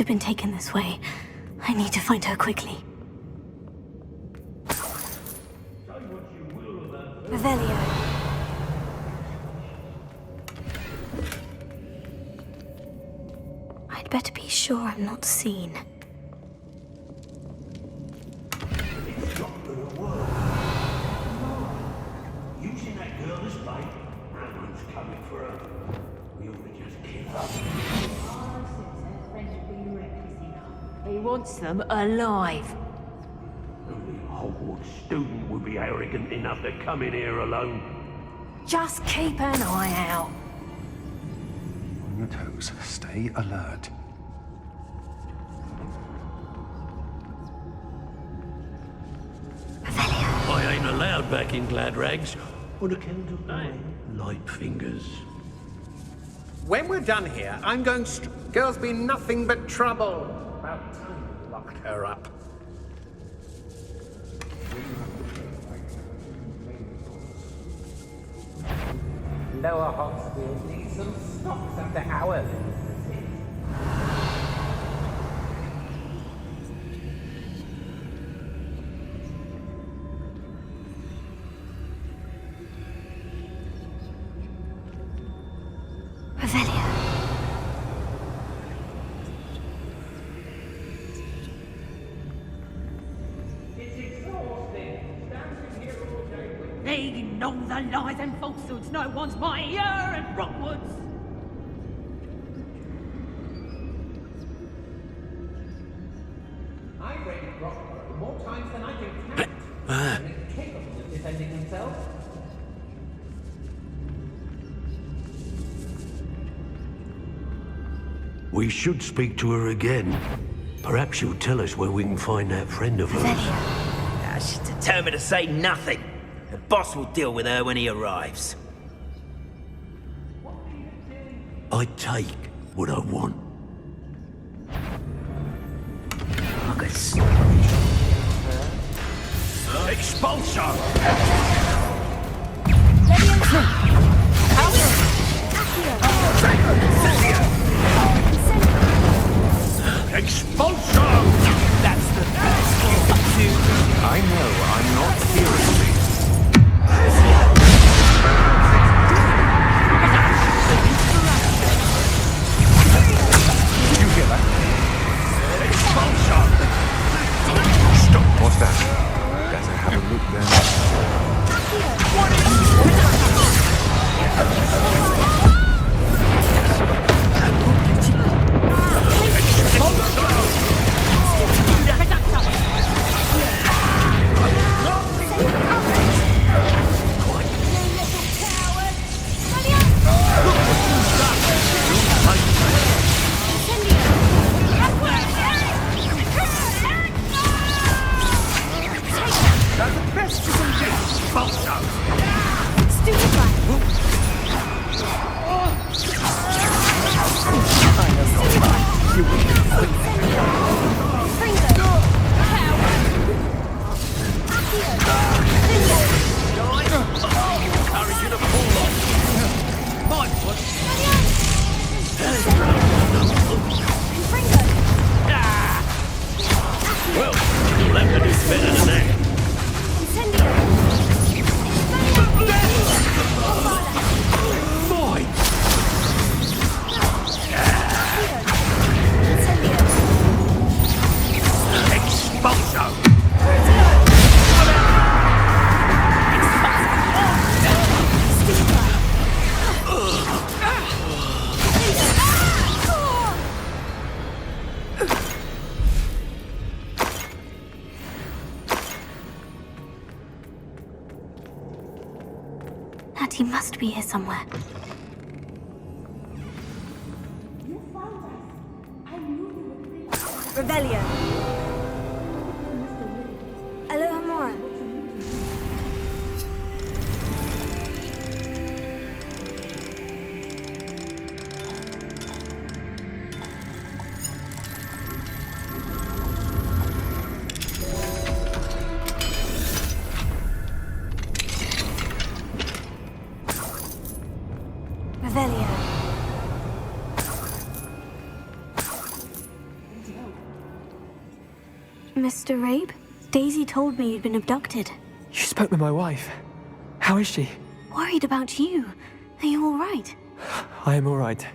been taken this way. I need to find her quickly. Revelio. I'd better be sure I'm not seen. It's not gonna work. Using that girl as bait, Avalanche coming for her. We ought to just kill her. He wants them alive. Only a Hogwarts student would be arrogant enough to come in here alone. Just keep an eye out. On your toes. Stay alert. I ain't allowed back in glad rags. On account of my light fingers. When we're done here, I'm going Girl's been nothing but trouble. About time we locked her up. Lower Hogsfield needs some stocks under our leadership. Revelio. They know the lies and falsehoods no one's mightier and Hogwarts. I've raided Rockborough more times than I can count. And it's capable of defending himself. We should speak to her again. Perhaps she'll tell us where we can find that friend of hers. Revelio. She's determined to say nothing. The boss will deal with her when he arrives. I take what I want. Buggers. Expulsion! Expulsion! That's the best. I know I'm not hearing things. Did you hear that? Expulsion! Stop. What's that? Better have a look then. Well, you'll have to do better than that. Mine! Expulsion! He must be here somewhere. Revelio. Alohomora. Revelio. Mr. Rabe? Daisy told me you'd been abducted. You spoke with my wife. How is she? Worried about you. Are you all right? I am all right.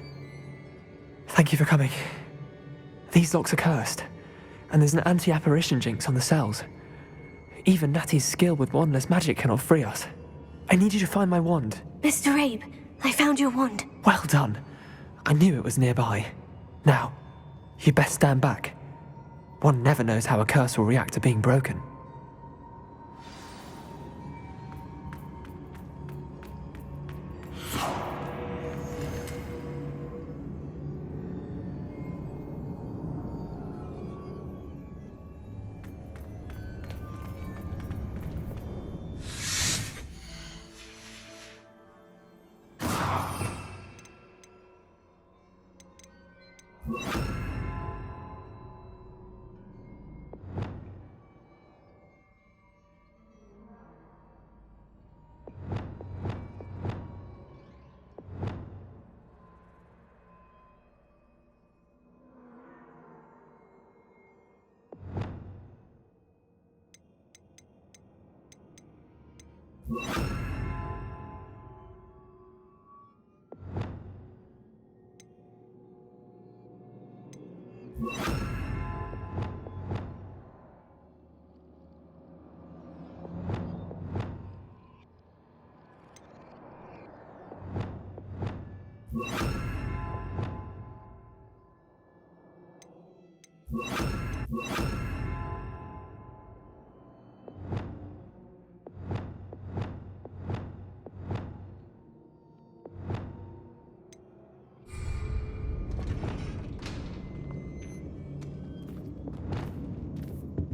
Thank you for coming. These locks are cursed, and there's an anti-apparition jinx on the cells. Even Natty's skill with wandless magic cannot free us. I need you to find my wand. Mr. Rabe, I found your wand. Well done. I knew it was nearby. Now, you best stand back. One never knows how a curse will react to being broken.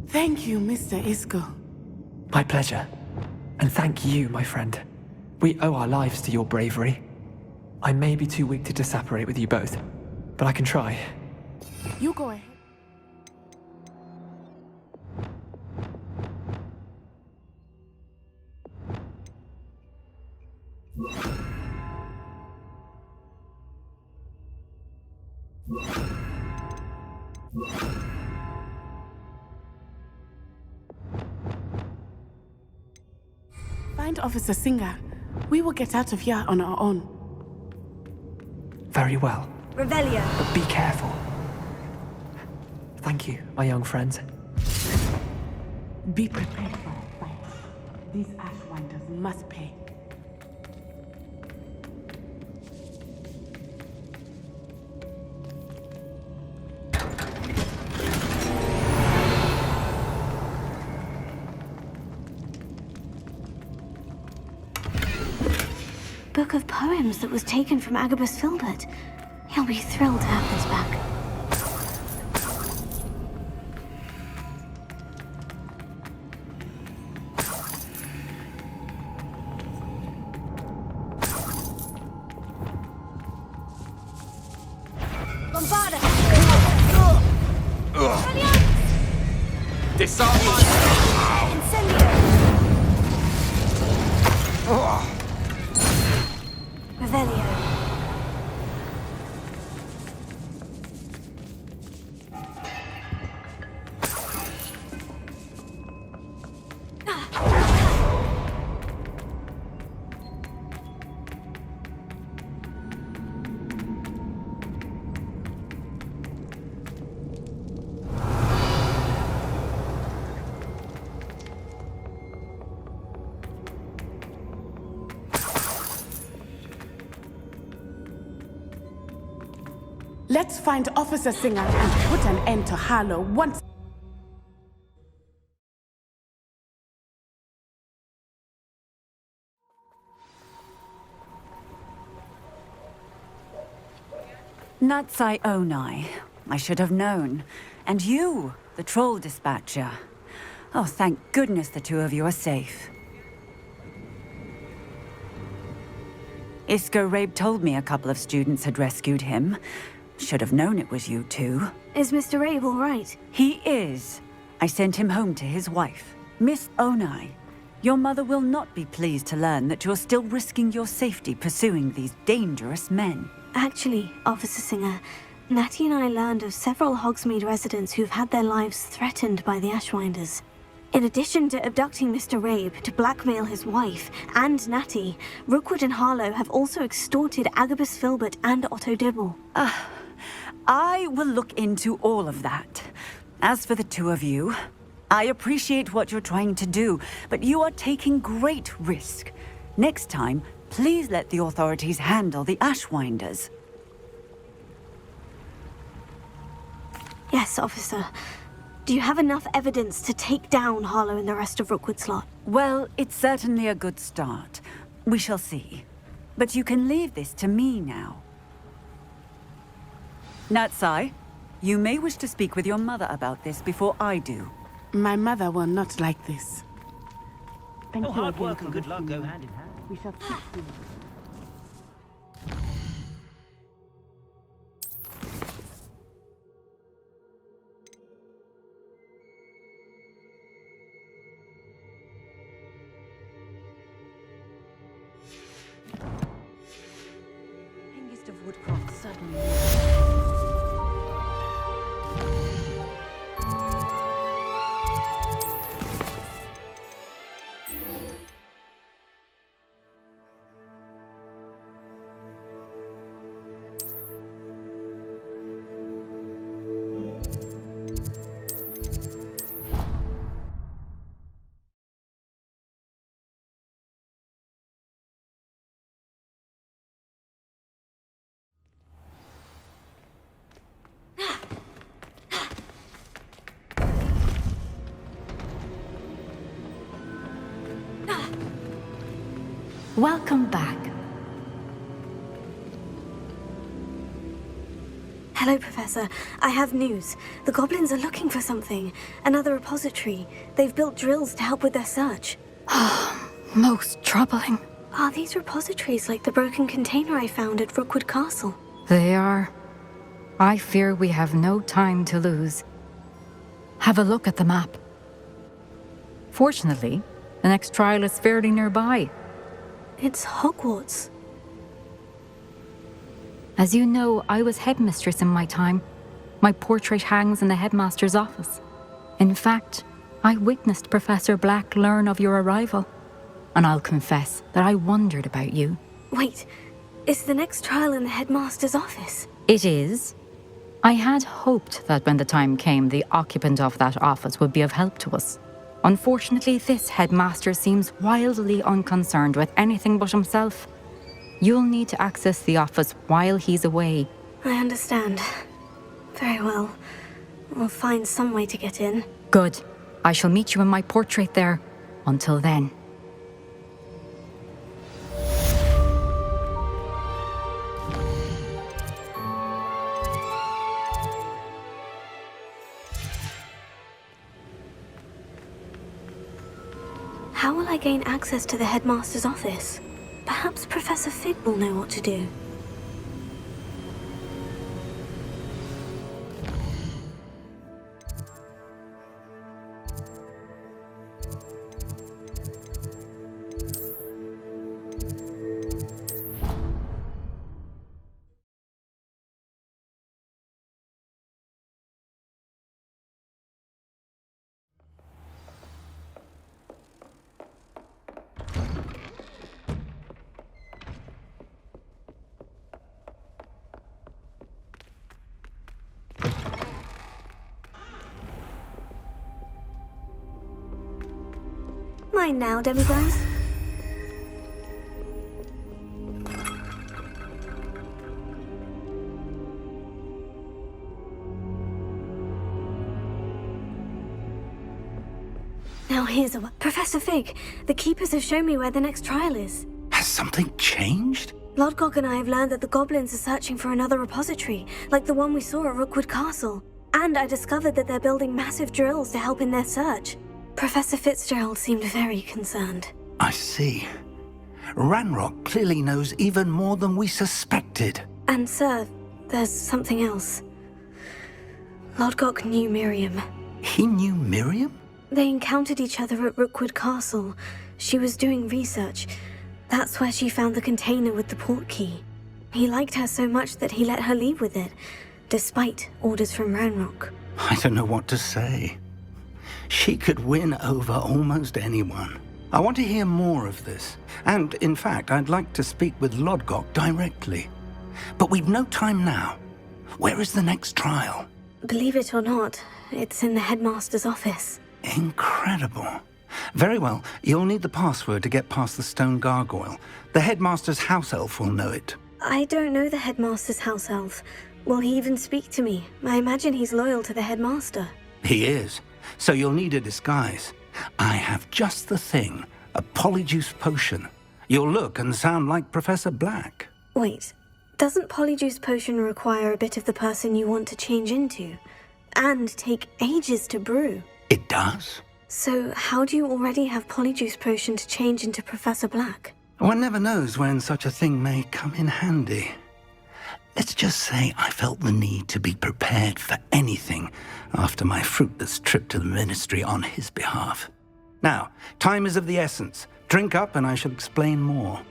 Thank you, Mr. Isco. My pleasure. And thank you, my friend. We owe our lives to your bravery. I may be too weak to disapparate with you both, but I can try. You go ahead. Find Officer Singer. We will get out of here on our own. Very well. Revelio. But be careful. Thank you, my young friends. Be prepared for a fight. These Ashwinders must pay. Book of poems that was taken from Agabus Filbert. He'll be thrilled to have this back. Bombarda! Disarm! Incendio! Revelio. Let's find Officer Singer and put an end to Harlow once. Natsai Onai. I should have known. And you, the troll dispatcher. Oh, thank goodness the two of you are safe. Isco Rabe told me a couple of students had rescued him. Should have known it was you two. Is Mr. Rabe all right? He is. I sent him home to his wife. Miss Onai, your mother will not be pleased to learn that you're still risking your safety pursuing these dangerous men. Actually, Officer Singer, Natty and I learned of several Hogsmeade residents who've had their lives threatened by the Ashwinders. In addition to abducting Mr. Rabe to blackmail his wife and Natty, Rookwood and Harlow have also extorted Agabus Filbert and Otto Dibble. I will look into all of that. As for the two of you, I appreciate what you're trying to do, but you are taking great risk. Next time, please let the authorities handle the Ashwinders. Yes, officer. Do you have enough evidence to take down Harlow and the rest of Rookwood's lot? Well, it's certainly a good start. We shall see. But you can leave this to me now. Natsai, you may wish to speak with your mother about this before I do. My mother will not like this. Thank you hard again work for and good luck go listening. hand in hand. We shall speak soon. Hengist of Woodcroft certainly. Welcome back. Hello, Professor. I have news. The goblins are looking for something. Another repository. They've built drills to help with their search. Most troubling. Are these repositories like the broken container I found at Rookwood Castle? They are. I fear we have no time to lose. Have a look at the map. Fortunately, the next trial is fairly nearby. It's Hogwarts. As you know, I was headmistress in my time. My portrait hangs in the headmaster's office. In fact, I witnessed Professor Black learn of your arrival. And I'll confess that I wondered about you. Wait, is the next trial in the headmaster's office? It is. I had hoped that when the time came, the occupant of that office would be of help to us. Unfortunately, this headmaster seems wildly unconcerned with anything but himself. You'll need to access the office while he's away. I understand. Very well. We'll find some way to get in. Good. I shall meet you in my portrait there. Until then. How will I gain access to the headmaster's office? Perhaps Professor Fig will know what to do. Mine now, Demiglass. Now here's a... Professor Fig, the Keepers have shown me where the next trial is. Has something changed? Lodgok and I have learned that the goblins are searching for another repository, like the one we saw at Rookwood Castle. And I discovered that they're building massive drills to help in their search. Professor Fitzgerald seemed very concerned. I see. Ranrock clearly knows even more than we suspected. And sir, there's something else. Lodgok knew Miriam. He knew Miriam? They encountered each other at Rookwood Castle. She was doing research. That's where she found the container with the port key. He liked her so much that he let her leave with it. despite orders from Ranrock. I don't know what to say. She could win over almost anyone. I want to hear more of this. And, in fact, I'd like to speak with Lodgok directly. But we've no time now. Where is the next trial? Believe it or not, it's in the headmaster's office. Incredible. Very well, you'll need the password to get past the stone gargoyle. The headmaster's house elf will know it. I don't know the headmaster's house elf. Will he even speak to me? I imagine he's loyal to the headmaster. He is. So you'll need a disguise. I have just the thing. A polyjuice potion. You'll look and sound like Professor Black. Wait, doesn't polyjuice potion require a bit of the person you want to change into? And take ages to brew? It does. So how do you already have polyjuice potion to change into Professor Black? One never knows when such a thing may come in handy. Let's just say I felt the need to be prepared for anything after my fruitless trip to the Ministry on his behalf. Now, time is of the essence. Drink up and I shall explain more.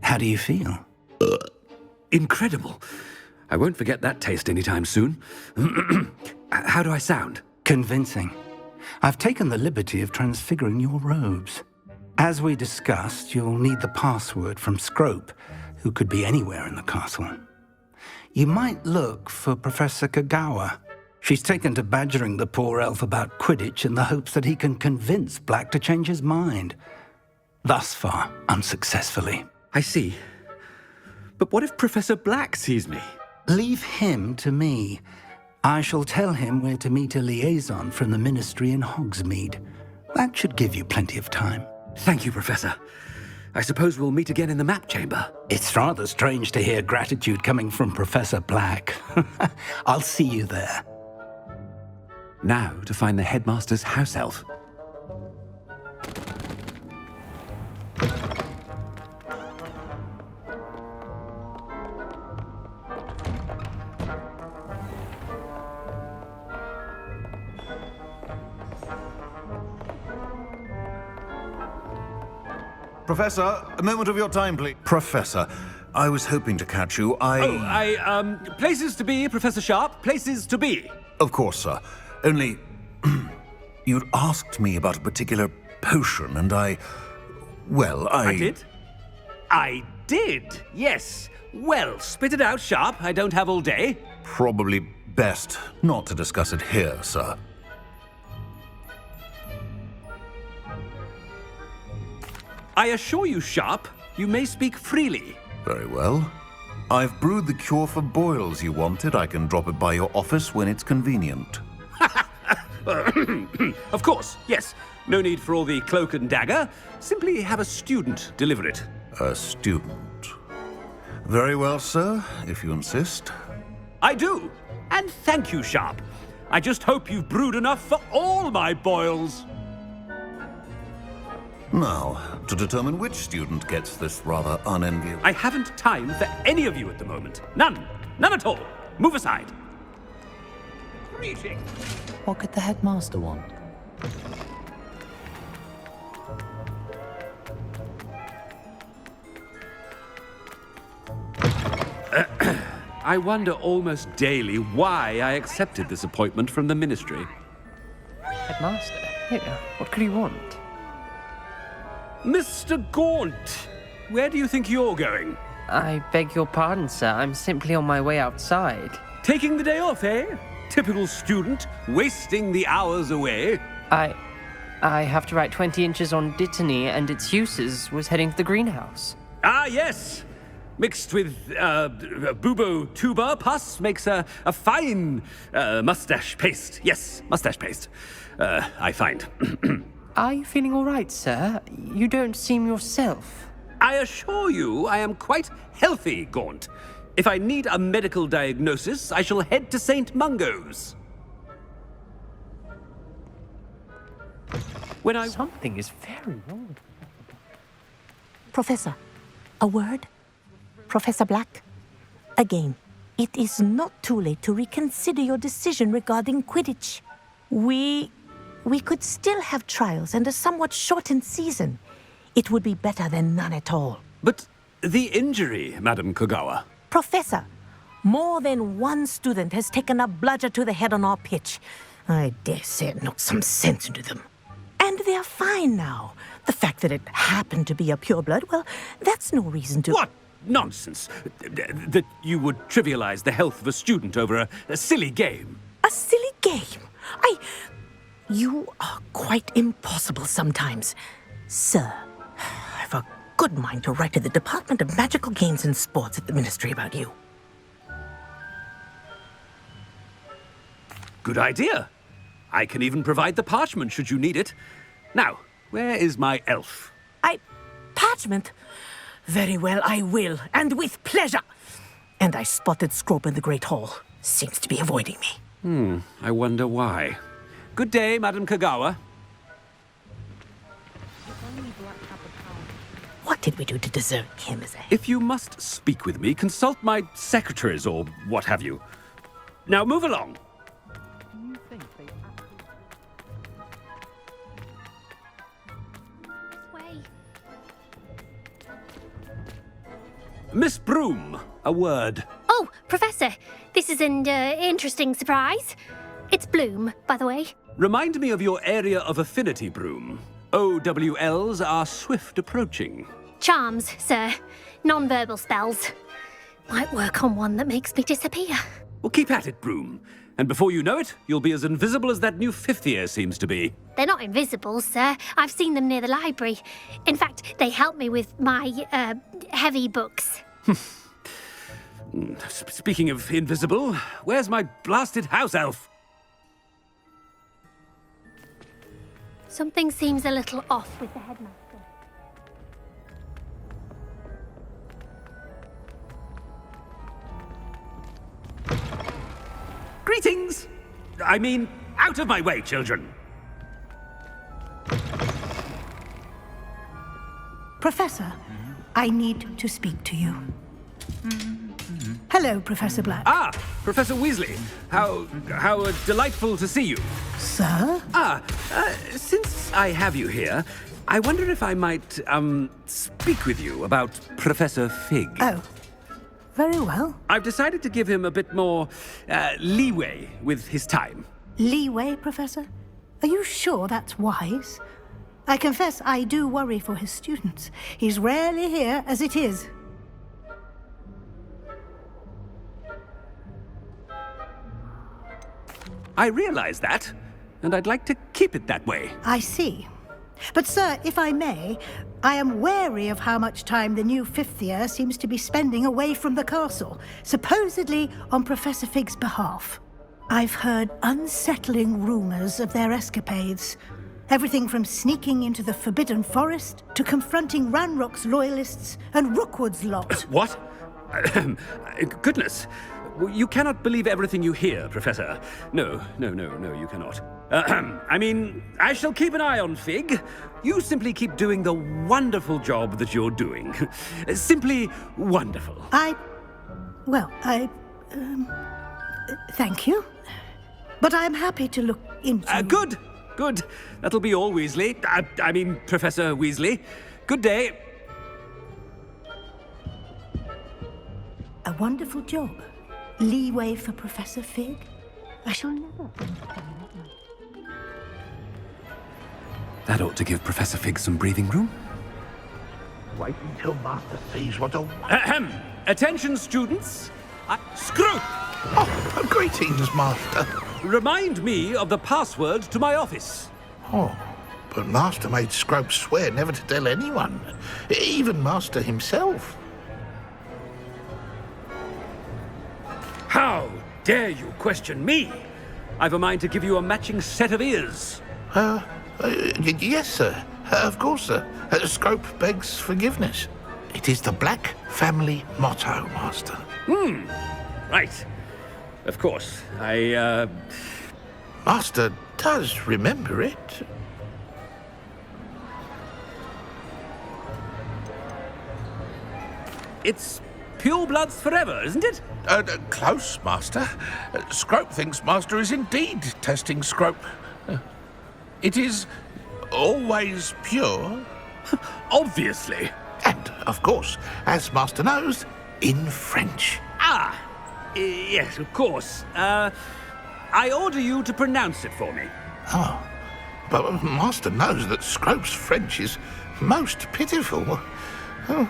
How do you feel? Incredible. I won't forget that taste anytime soon. How do I sound? Convincing. I've taken the liberty of transfiguring your robes. As we discussed, you'll need the password from Scrope, who could be anywhere in the castle. You might look for Professor Kagawa. She's taken to badgering the poor elf about Quidditch in the hopes that he can convince Black to change his mind. Thus far, unsuccessfully. I see. But what if Professor Black sees me? Leave him to me. I shall tell him where to meet a liaison from the Ministry in Hogsmeade. That should give you plenty of time. Thank you, Professor. I suppose we'll meet again in the map chamber. It's rather strange to hear gratitude coming from Professor Black. I'll see you there. Now to find the headmaster's house elf. Professor, a moment of your time, please. Professor, I was hoping to catch you. Places to be, Professor Sharp. Places to be. Of course, sir. Only, you'd asked me about a particular potion, and I did? I did, yes. Well, spit it out, Sharp. I don't have all day. Probably best not to discuss it here, sir. I assure you, Sharp, you may speak freely. Very well. I've brewed the cure for boils you wanted. I can drop it by your office when it's convenient. Of course, yes. No need for all the cloak and dagger. Simply have a student deliver it. A student. Very well, sir, if you insist. I do. And thank you, Sharp. I just hope you've brewed enough for all my boils. Now, to determine which student gets this rather unenviable... I haven't time for any of you at the moment. None. None at all. Move aside. Greetings. What could the headmaster want? I wonder almost daily why I accepted this appointment from the Ministry. Headmaster? Yeah, what could he want? Mr. Gaunt, where do you think you're going? I beg your pardon, sir. I'm simply on my way outside. Taking the day off, eh? Typical student, wasting the hours away. I have to write 20 inches on Dittany and its uses. Was heading to the greenhouse. Ah, yes. Mixed with bubo tuber pus makes a fine mustache paste. Yes, mustache paste. I find. Are you feeling all right, sir? You don't seem yourself. I assure you I am quite healthy, Gaunt. If I need a medical diagnosis, I shall head to St. Mungo's. Something is very wrong. Professor, A word? Professor Black? Again, it is not too late to reconsider your decision regarding Quidditch. We could still have trials and a somewhat shortened season. It would be better than none at all. But the injury, Madam Kogawa. Professor, more than one student has taken a bludger to the head on our pitch. I dare say it knocked some sense into them. And they're fine now. The fact that it happened to be a pureblood, well, that's no reason to... What nonsense! That you would trivialize the health of a student over a silly game. A silly game? You are quite impossible sometimes. Sir, I've a good mind to write to the Department of Magical Games and Sports at the Ministry about you. Good idea. I can even provide the parchment should you need it. Now, where is my elf? Parchment? Very well, I will, and with pleasure. And I spotted Scrope in the Great Hall. Seems to be avoiding me. I wonder why. Good day, Madam Kogawa. What did we do to deserve him as a... If you must speak with me, consult my secretaries or what have you. Now move along. Miss Broom, a word. Oh, Professor, this is an interesting surprise. It's Bloom, by the way. Remind me of your area of affinity, Broom. OWLs are swift approaching. Charms, sir. Non-verbal spells. Might work on one that makes me disappear. Well, keep at it, Broom. And before you know it, you'll be as invisible as that new fifth year seems to be. They're not invisible, sir. I've seen them near the library. In fact, they help me with my, heavy books. Speaking of invisible, where's my blasted house elf? Something seems a little off with the headmaster. Greetings! I mean, out of my way, children! Professor, I need to speak to you. Hello, Professor Black. Ah, Professor Weasley. How delightful to see you. Sir? Since I have you here, I wonder if I might, speak with you about Professor Fig. Oh, very well. I've decided to give him a bit more, leeway with his time. Leeway, Professor? Are you sure that's wise? I confess I do worry for his students. He's rarely here as it is. I realize that, and I'd like to keep it that way. I see. But, sir, if I may, I am wary of how much time the new fifth year seems to be spending away from the castle, supposedly on Professor Fig's behalf. I've heard unsettling rumors of their escapades. Everything from sneaking into the Forbidden Forest to confronting Ranrock's loyalists and Rookwood's lot. What? Goodness. You cannot believe everything you hear, Professor. No, you cannot. I mean, I shall keep an eye on Fig. You simply keep doing the wonderful job that you're doing. Simply wonderful. Thank you. But I'm happy to look into... Good. That'll be all, Weasley. I mean, Professor Weasley. Good day. A wonderful job. Leeway for Professor Fig? I shall never... That ought to give Professor Fig some breathing room. Wait until Master sees what a... Attention, students. Screw! Oh, greetings, Master. Remind me of the password to my office. Oh, but Master made Scrope swear never to tell anyone, even Master himself. How dare you question me? I've a mind to give you a matching set of ears. Yes, sir. Of course, sir. Scrope begs forgiveness. It is the Black family motto, Master. Right. Of course. Master does remember it. It's pure bloods forever, isn't it? Close, Master. Scrope thinks Master is indeed testing Scrope. It is always pure. Obviously. And, of course, as Master knows, in French. Ah, yes, of course. I order you to pronounce it for me. Oh, but Master knows that Scrope's French is most pitiful. Oh,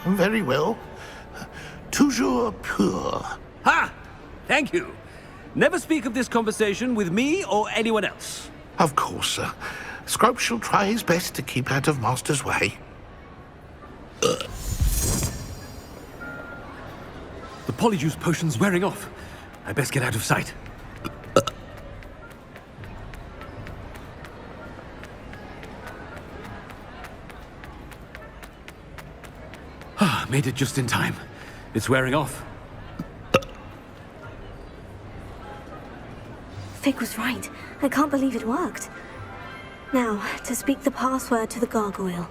very well. Toujours pur. Ha! Thank you. Never speak of this conversation with me or anyone else. Of course, sir. Scrope shall try his best to keep out of Master's way. The polyjuice potion's wearing off. I best get out of sight. Made it just in time. It's wearing off. Fig was right. I can't believe it worked. Now, to speak the password to the gargoyle.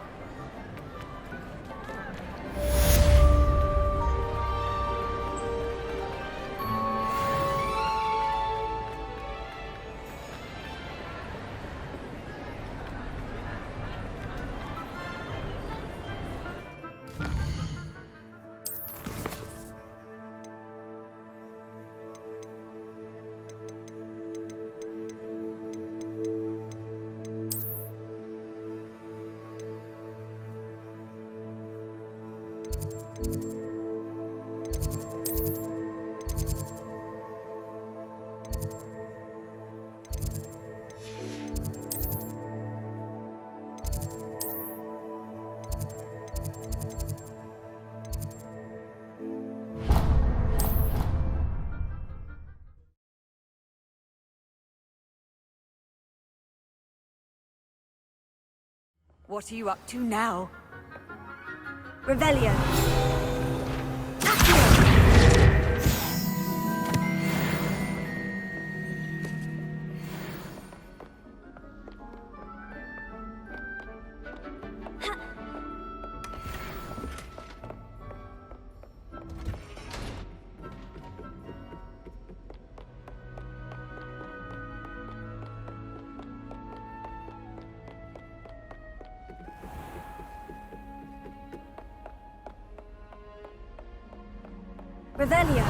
What are you up to now? Revelio. Revelio.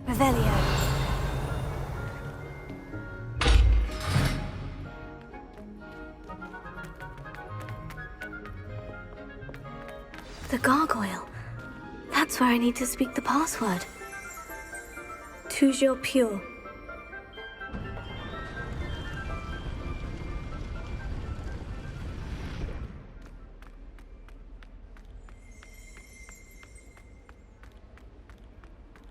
Revelio. The gargoyle. That's where I need to speak the password. Toujours pure.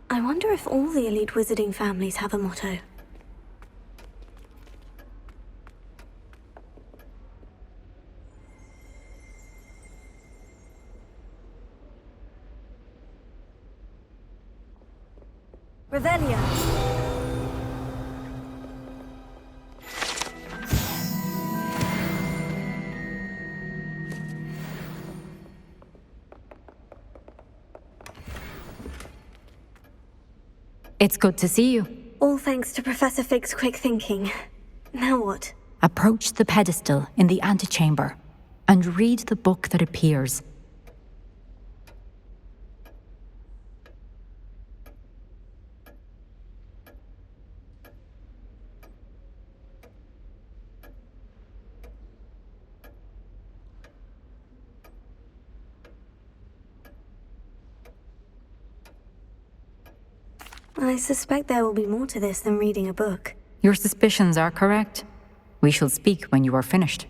I wonder if all the elite wizarding families have a motto. Revelio. It's good to see you. All thanks to Professor Fig's quick thinking. Now what? Approach the pedestal in the antechamber and read the book that appears. I suspect there will be more to this than reading a book. Your suspicions are correct. We shall speak when you are finished.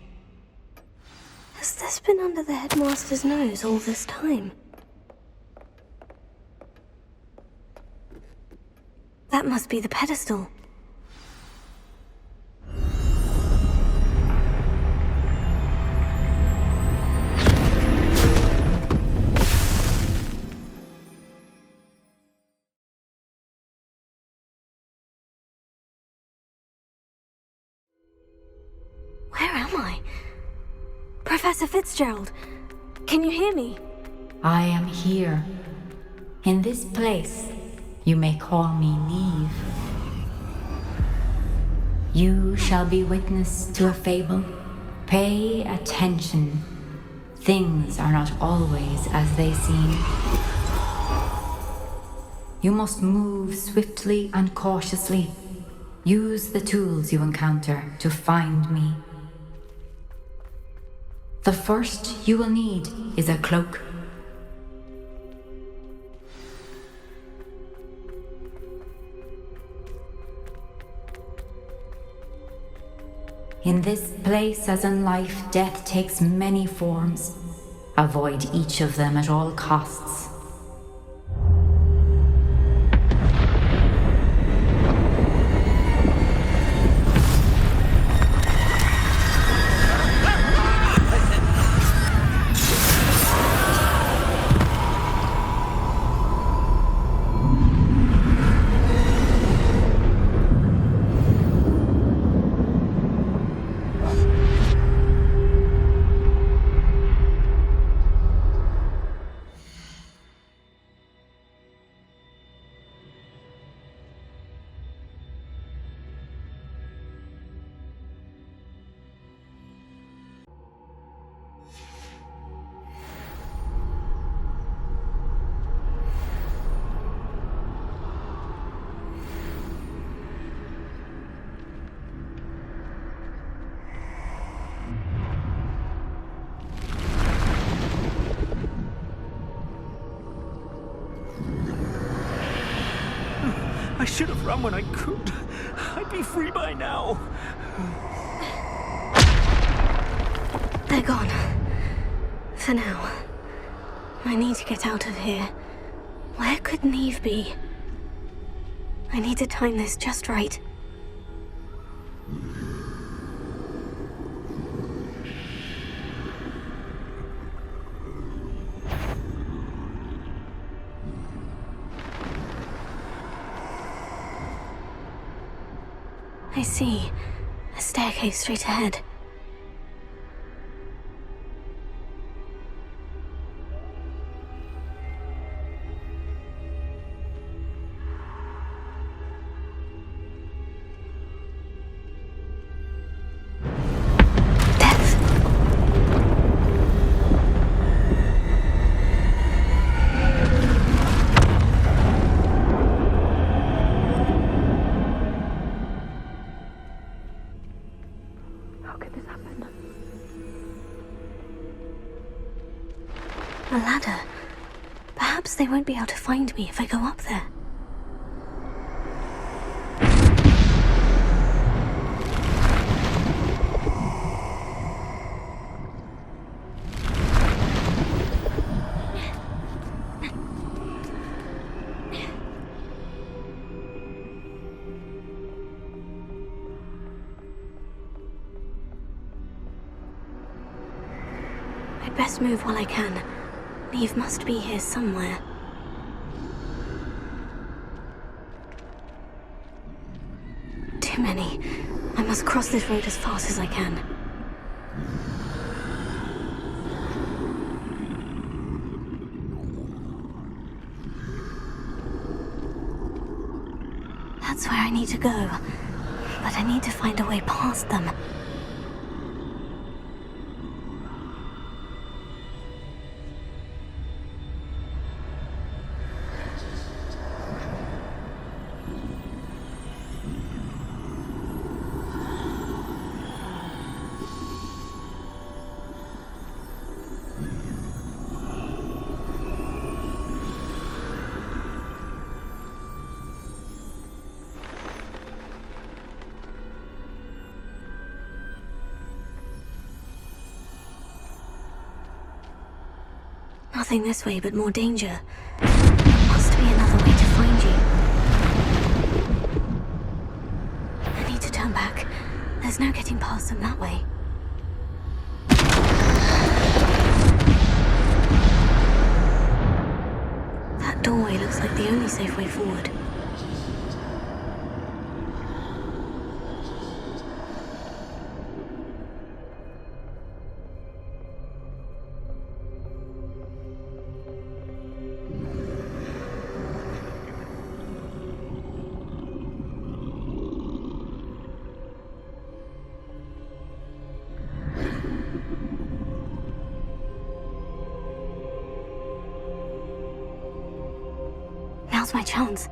Has this been under the headmaster's nose all this time? That must be the pedestal. Where am I? Professor Fitzgerald, can you hear me? I am here. In this place, you may call me Neve. You shall be witness to a fable. Pay attention. Things are not always as they seem. You must move swiftly and cautiously. Use the tools you encounter to find me. The first you will need is a cloak. In this place, as in life, death takes many forms. Avoid each of them at all costs. I should have run when I could. I'd be free by now. They're gone. For now. I need to get out of here. Where could Neve be? I need to time this just right. I see. A staircase straight ahead. A ladder. Perhaps they won't be able to find me if I go up there. I'd best move while I can. Neve must be here somewhere. Too many. I must cross this road as fast as I can. That's where I need to go. But I need to find a way past them. Nothing this way but more danger. There must be another way to find you. I need to turn back. There's no getting past them that way. That doorway looks like the only safe way forward. Now's my chance.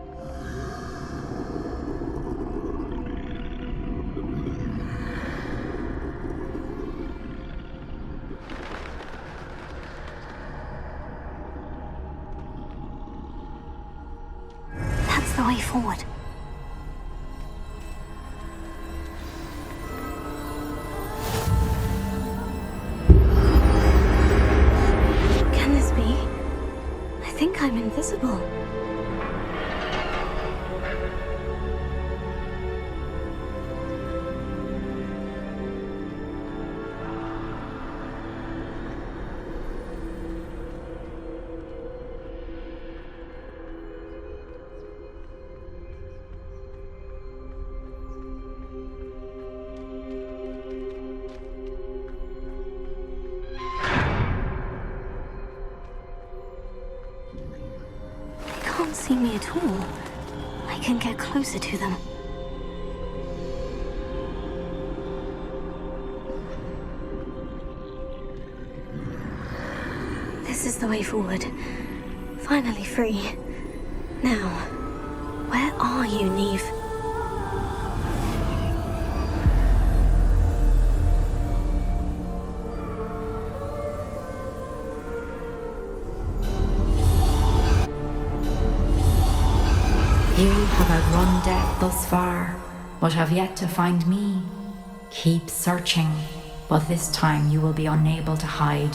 That's the way forward. Can this be? I think I'm invisible. Can't see me at all. I can get closer to them. This is the way forward. Finally free. Now, where are you, Neve? You have outrun death thus far, but have yet to find me. Keep searching, but this time you will be unable to hide.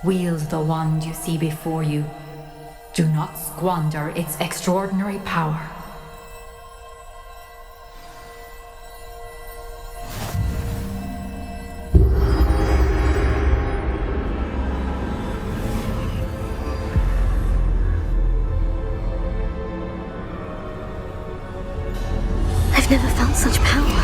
Wield the wand you see before you. Do not squander its extraordinary power. I've never felt such power.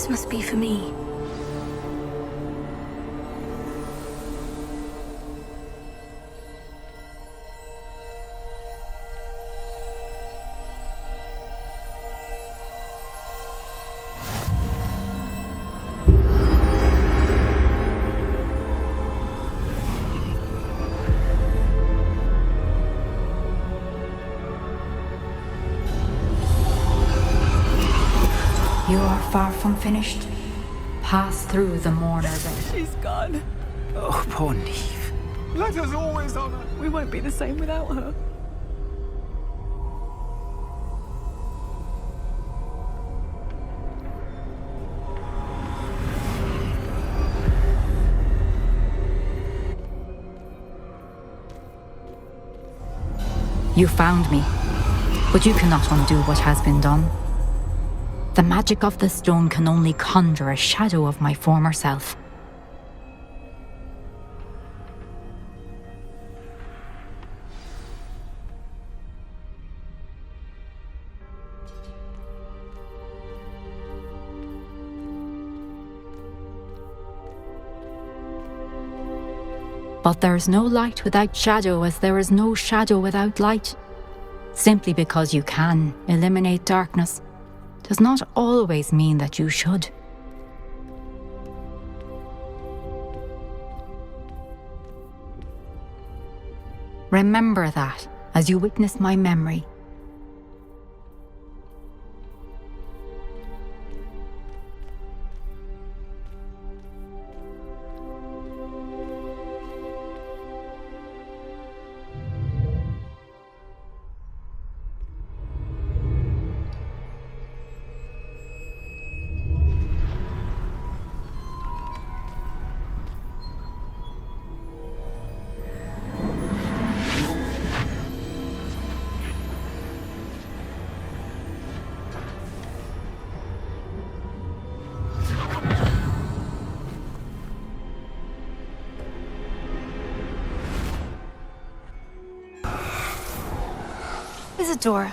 This must be for me. You are far from finished. Pass through the mourner's end. She's gone. Oh, poor Neve. Let us always honor. We won't be the same without her. You found me, but you cannot undo what has been done. The magic of the stone can only conjure a shadow of my former self. But there is no light without shadow, as there is no shadow without light. Simply because you can eliminate darkness does not always mean that you should. Remember that as you witness my memory. Isadora,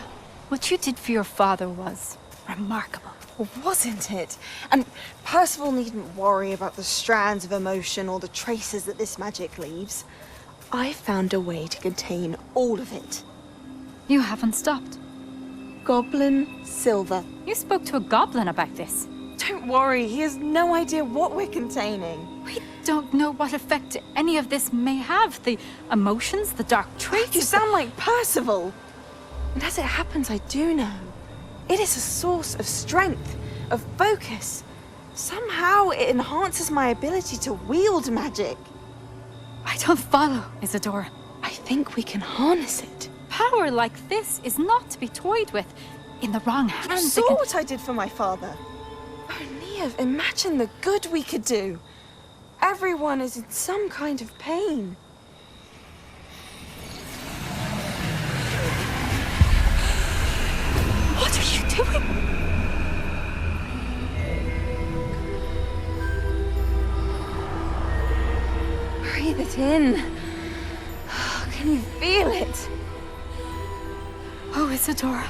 what you did for your father was remarkable. Well, wasn't it? And Percival needn't worry about the strands of emotion or the traces that this magic leaves. I found a way to contain all of it. You haven't stopped. Goblin Silver. You spoke to a goblin about this. Don't worry, he has no idea what we're containing. We don't know what effect any of this may have. The emotions, the dark traits. You sound like Percival. And as it happens, I do know. It is a source of strength, of focus. Somehow it enhances my ability to wield magic. I don't follow, Isadora. I think we can harness it. Power like this is not to be toyed with. In the wrong hands. You saw what I did for my father. Oh, Neve, imagine the good we could do. Everyone is in some kind of pain. What are you doing? Breathe it in. Can you feel it? Oh, Isadora.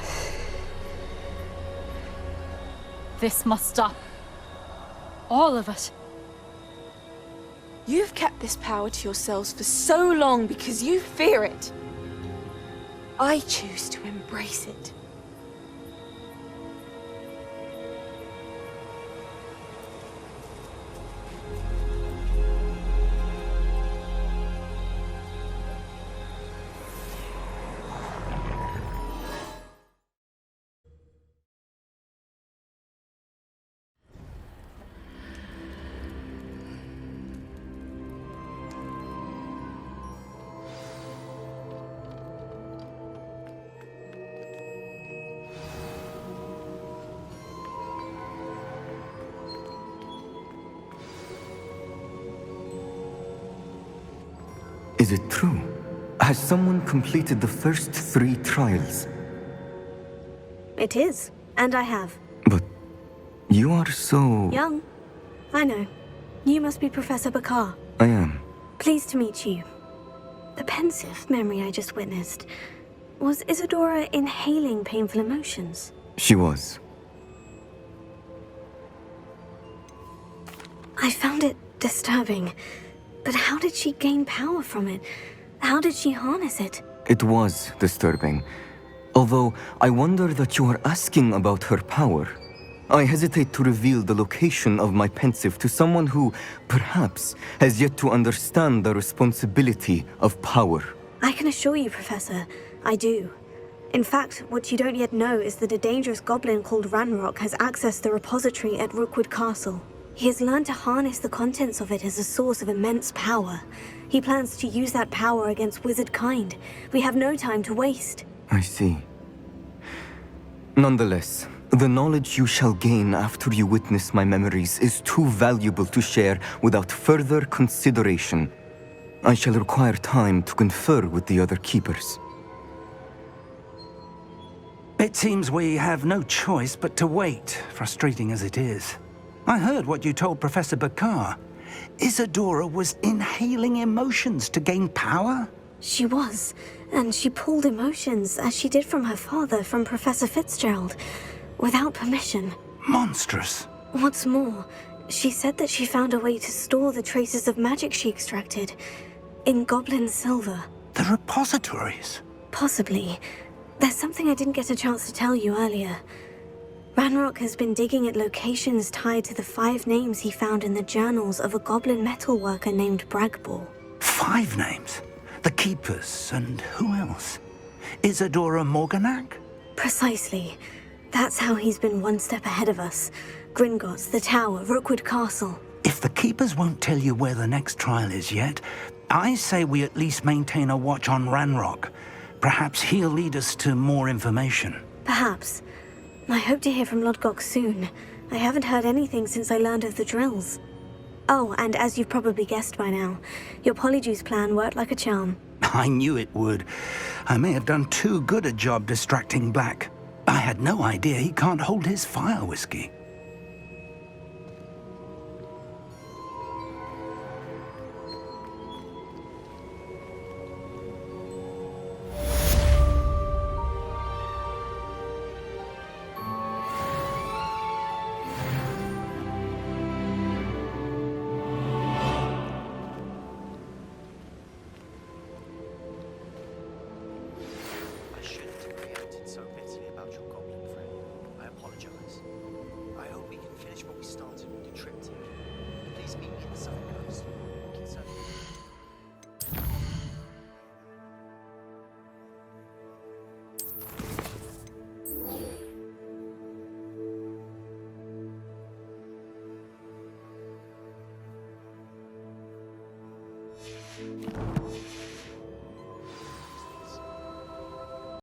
This must stop. All of it. You've kept this power to yourselves for so long because you fear it. I choose to embrace it. Is it true? Has someone completed the first 3 trials? It is, and I have. But you are so... Young. I know. You must be Professor Bakar. I am. Pleased to meet you. The pensive memory I just witnessed. Was Isadora inhaling painful emotions? She was. I found it disturbing. But how did she gain power from it? How did she harness it? It was disturbing. Although I wonder that you are asking about her power. I hesitate to reveal the location of my pensive to someone who, perhaps, has yet to understand the responsibility of power. I can assure you, Professor, I do. In fact, what you don't yet know is that a dangerous goblin called Ranrock has accessed the repository at Rookwood Castle. He has learned to harness the contents of it as a source of immense power. He plans to use that power against wizard kind. We have no time to waste. I see. Nonetheless, the knowledge you shall gain after you witness my memories is too valuable to share without further consideration. I shall require time to confer with the other keepers. It seems we have no choice but to wait, frustrating as it is. I heard what you told Professor Bakar. Isadora was inhaling emotions to gain power? She was, and she pulled emotions, as she did from her father, from Professor Fitzgerald, without permission. Monstrous. What's more, she said that she found a way to store the traces of magic she extracted in goblin silver. The repositories? Possibly. There's something I didn't get a chance to tell you earlier. Ranrock has been digging at locations tied to the 5 names he found in the journals of a goblin metalworker named Bragball. 5 names? The Keepers, and who else? Isadora Morganac? Precisely. That's how he's been one step ahead of us. Gringotts, the Tower, Rookwood Castle. If the Keepers won't tell you where the next trial is yet, I say we at least maintain a watch on Ranrock. Perhaps he'll lead us to more information. Perhaps. I hope to hear from Lodgok soon. I haven't heard anything since I learned of the drills. Oh, and as you've probably guessed by now, your Polyjuice plan worked like a charm. I knew it would. I may have done too good a job distracting Black. I had no idea he can't hold his fire whiskey.